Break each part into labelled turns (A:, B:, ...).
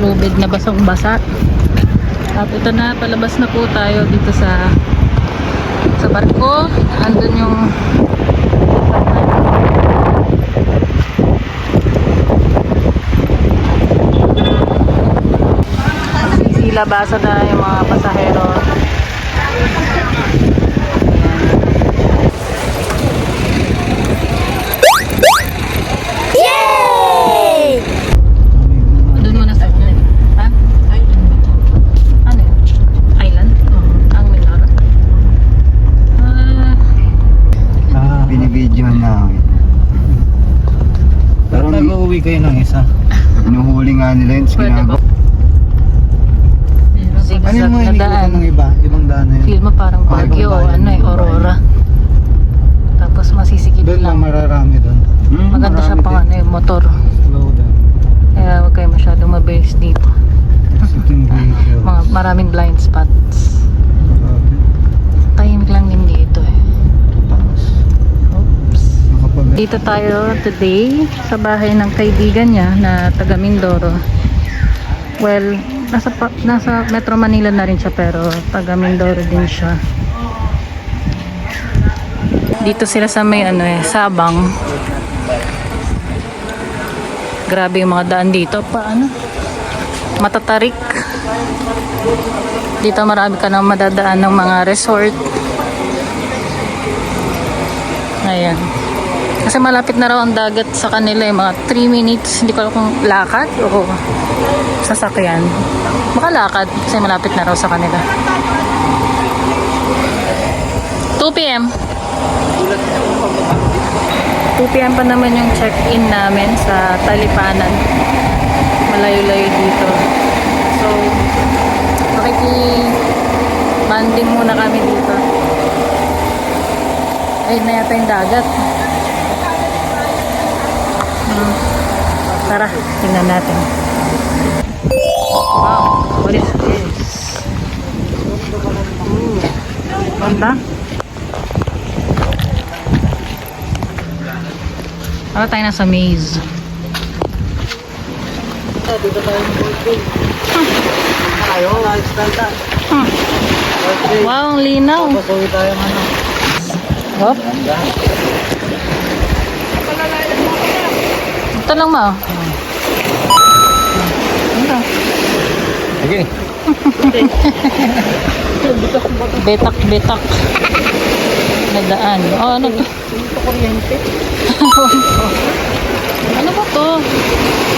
A: lubid na basang-basa. At ito na, palabas na po tayo dito sa barko. Andun yung labasan na yung mga pasahero. Yay! Doon muna sa ulit. Ha? Ano yun? Island? Ang Mindoro?
B: Binibidyohan namin.
C: Pero nag-uwi kayo ng isa.
B: Inuhuli nga nila yun.
A: Pwede ba?
C: Ano
A: Zigzag
C: yung mga
A: na
C: hinikutan
A: daan.
C: ng iba? Ibang daan na yun?
A: Feel mo parang Baguio o
C: ibang
A: ano eh,
C: bayan.
A: Aurora. Tapos masisikip
C: Doon lang
A: lang.
C: mararami doon.
A: Maganda siya pang ano eh, motor.
C: Slow down.
A: Kaya huwag kayo masyadong mabase dito.
C: Sitting vehicle.
A: Maraming blind spots. Tahimik lang din dito eh. Oops. Dito tayo today sa bahay ng kaibigan niya na taga Mindoro. Well, nasa Metro Manila na rin siya pero taga Mindoro din siya. Dito sila sa may ano eh, Sabang. Grabe yung mga daan dito. Paano? Matatarik. Dito marami ka nang madadaan ng mga resort. Ayan. Kasi malapit na raw ang dagat sa kanila eh, mga 3 minutes. Hindi ko alam kung lakad o sasakyan. Baka lakad kasi malapit na raw sa kanila. 2 p.m. 2 p.m. pa naman yung check-in namin sa Talipanan. Malayo-layo dito. So, makiki-banding muna kami dito. Ayun na yata yung dagat. Tara, tingnan natin. Wow, what is this? Ganda? Ano tayo nasa maze?
C: Dito tayo ng birthday. Ayaw, nag-stanta.
A: Wow, ang linaw.
C: Pasuwi tayo ng ano.
A: Hop. Ito lang ma. Ito.
C: Sige.
A: Betak-betak na daan. Oh, ano to?
C: Ito kuryente.
A: Ano ba to?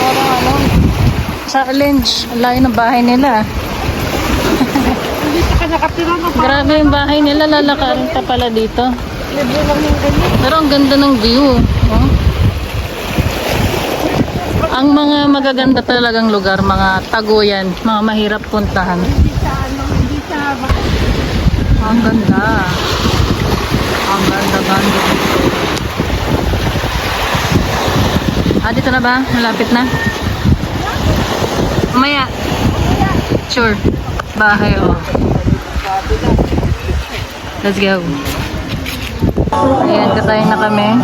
A: Parang ano? Challenge. Ang layo ng bahay nila.
C: Dito ka nakatira na pa.
A: Grabe yung bahay nila. Lalakarin pa pala dito.
C: Libre lang yung ganyan.
A: Pero ang ganda ng view. Oh. Ang mga magaganda talagang lugar, mga taguyan, mga mahirap puntahan.
C: Hindi sa
A: Ang ganda. Ang ganda-ganda dito. Dito na ba? Malapit na? Mamaya. Sure. Bahay, oh. Let's go. Ayan, katayin na kami.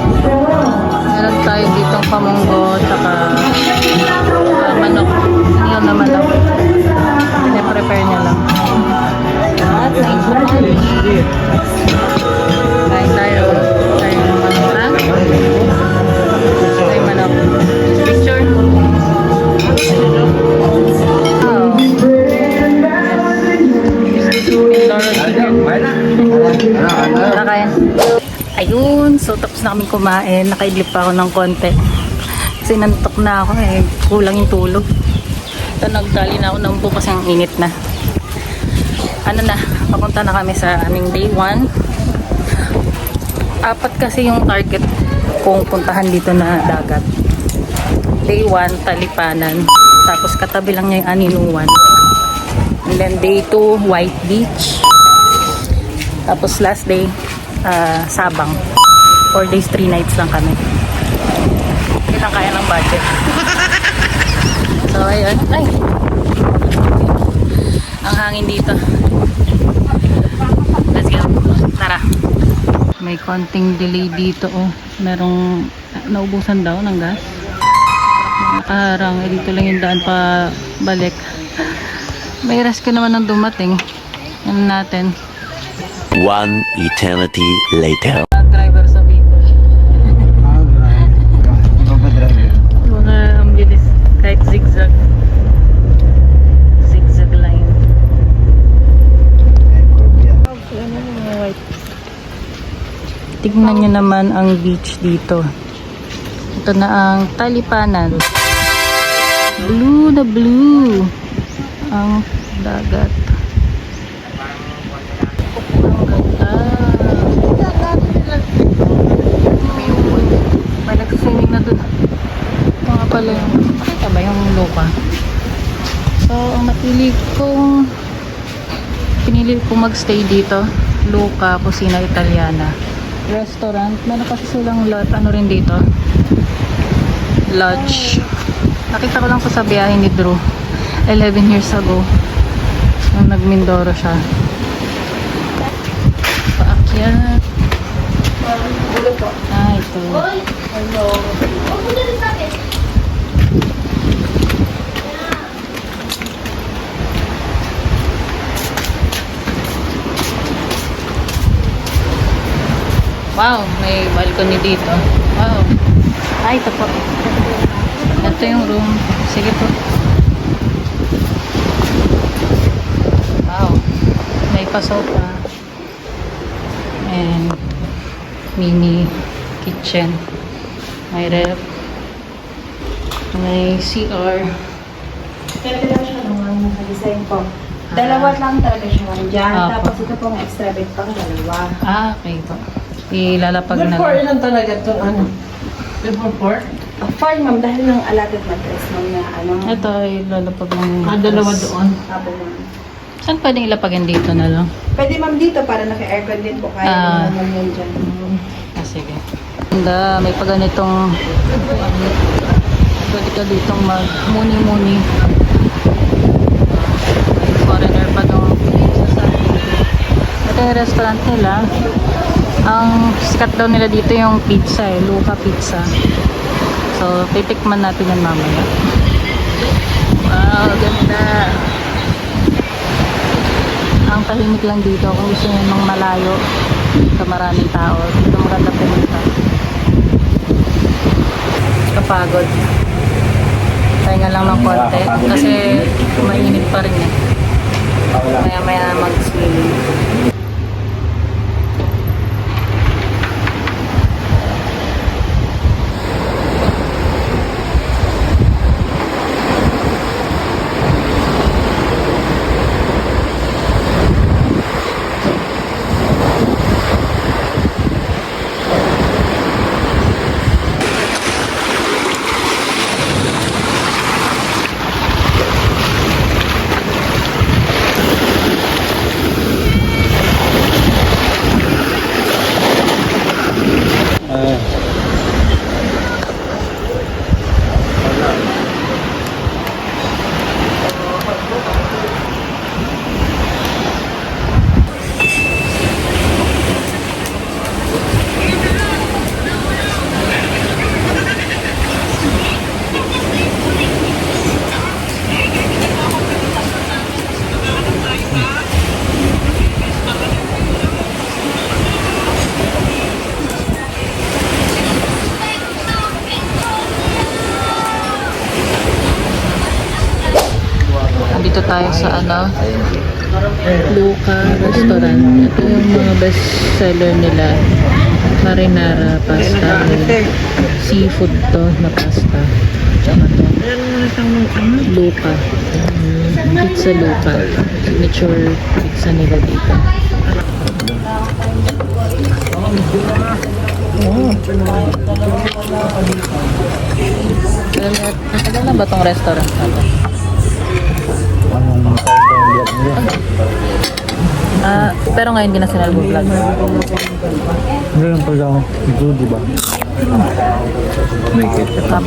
A: Meron tayo ditong pamunggo, tsaka manok. Inihaw na manok. Pine-prepare niya lang. At nice money. Kain tayo. Tayo ng manok, ha? Tayo manok. Picture. Oh. Tara kain. Ayun, so tapos na kami kumain. Nakaidlip pa ako ng konti. Kasi nantok na ako eh. Kulang yung tulog. Ito, nagdali na ako ng buko kasi ang init na. Ano na, papunta na kami sa aming day 1. 4 kasi yung target kung puntahan dito na dagat. Day 1, Talipanan. Tapos katabi lang niya yung Aninuan. And then day 2, White Beach. Tapos last day, Sabang. 4 days, 3 nights lang kami. Hindi lang kaya ng budget. So, ayun. Ay! Ang hangin dito. Let's go. Tara. May konting delay dito, oh. Merong naubusan daw ng gas. nakaharang. Eh, dito lang yung daan pa balik. May rescue naman ang dumating. Ano natin?
D: One eternity later.
A: Driver sa Bicol.
B: Iba ba driver?
A: Mga ang bilis. Kahit zigzag. Zigzag line.
B: Ay, curve yan.
A: Tignan nyo naman ang beach dito. Ito na ang Talipanan. Blue na blue ang dagat. Ang ganda. May nagsiswimming na dun. Ito nga pala yung, makita ba yung lupa? So, ang pinili kong magstay dito. Luca Cucina Italiana restaurant. Meron kasi silang ano rin dito, lodge. Nakita ko lang po sa biyahe ni Drew 11 years ago nung nag-Mindoro siya. Paakyat. Ito. Wow, may balcony dito. Wow. Ito po. Ito yung room. Sige po. Wow. May pasopa. And mini kitchen. May ref. May CR.
C: Pwede lang siya naman naka-design po. Dalawa lang talaga siya dyan.
A: Apo.
C: Tapos ito pong extra bed pang dalawa.
A: Okay po. Ilalapag na lang.
C: lang talaga ito, ano? Before 4? 4, ma'am, dahil ng allotted mattress, ma'am, na ano.
A: Ito, ilalapag lang.
C: Dalawa doon. Apo, ma'am.
A: Saan pwedeng ilapagin dito na lang?
C: Pwede, ma'am, dito para naka-aircon din po. Kaya naman yan dyan.
A: Sige. Ganda, may paganitong pwede ka ditong mag-muni-muni. May foreigner pa doon sa atin. Ito yung restaurant nila. Ang sikat daw nila dito yung pizza Luca Pizza. So, titikman natin yan mamaya. Wow, ganda. Ang tahimik lang dito. Kung gusto nyo ng malayo sa maraming tao, dito maganda pumunta. Kapagod. Pahinga lang ng konti kasi mainit pa rin eh. Maya-maya mag-swimming. Dito tayo sa Luca Restaurant. Ito yung mga best seller nila. Marinara pasta. Seafood to na pasta. Tsaka to. Luca. Pizza Luca. Signature pizza nila dito. Matagal na ba tong restaurant na to? Pero ngayon hindi na sila nag-vlog.
B: Ano lang pala ako? Ito, di ba? May ketchup.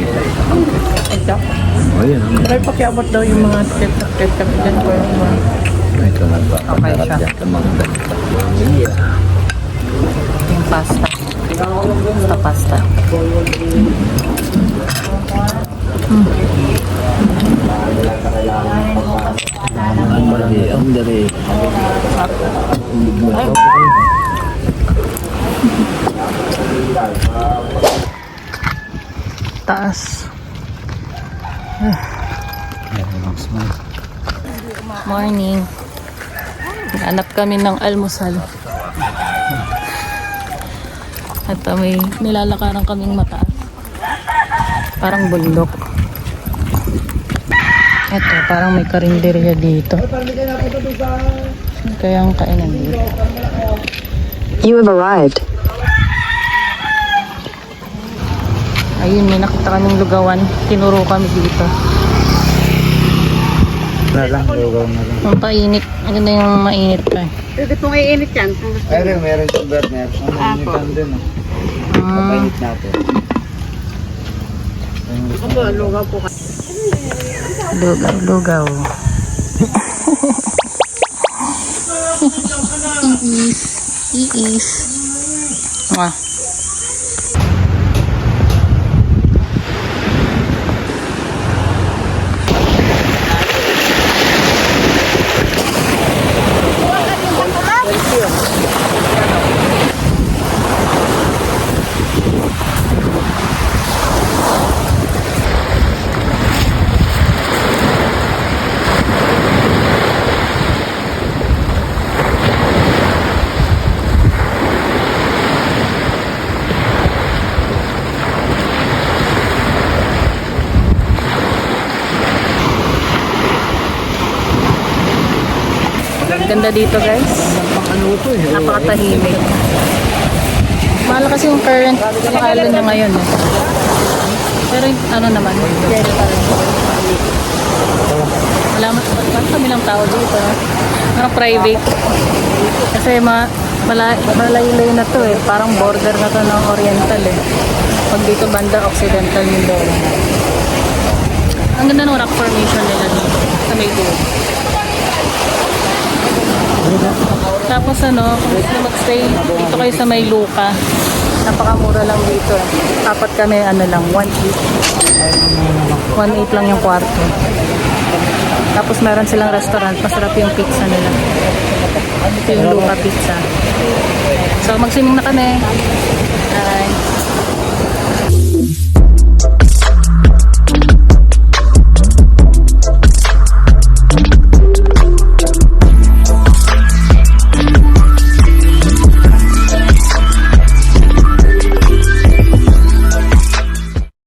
B: Oh, yan.
C: Pero pakiabot daw yung mga ketchup dyan ko yung mga...
B: Ito na ba?
A: Okay siya. Yung pasta. Pasta. Taas. Morning. Hanap kami ng almusal. At may nilalakaran kaming mataas. Parang bundok. Ito, parang may karinderya dito. Kaya ang kainan dito.
E: You have arrived.
A: Ayun, may nakita kaming lugawan. Tinuro kami dito.
B: Na lang, lugaw na lang.
A: Ang painit. Ang ganda yung mainit pa.
C: Pwede pong iinit yan.
B: Ayun, meron sa burner. Ang initan din. Kapainit natin.
C: Lugaw po.
A: Lugaw, lugaw. Iis. Mwah. Ganda dito guys. Napakatahimik. Mahal kasi yung current sa island na ngayon. Eh. Pero ano naman. Wala kami lang tao dito. Parang private. Kasi malayo-layo na to eh. Parang border na to ng Oriental eh. Pag dito banda Occidental Mindoro. Ang ganda ng rock formation nila dito. Sa may dulo. Tapos ano, kung gusto mag-stay dito kayo sa Mayluca, napakamura lang dito. Apat kami, ano lang, 1.8. 1.8 lang yung kwarto. Tapos meron silang restaurant, masarap yung pizza nila. Ito yung Luca Pizza. So magswimming na kami.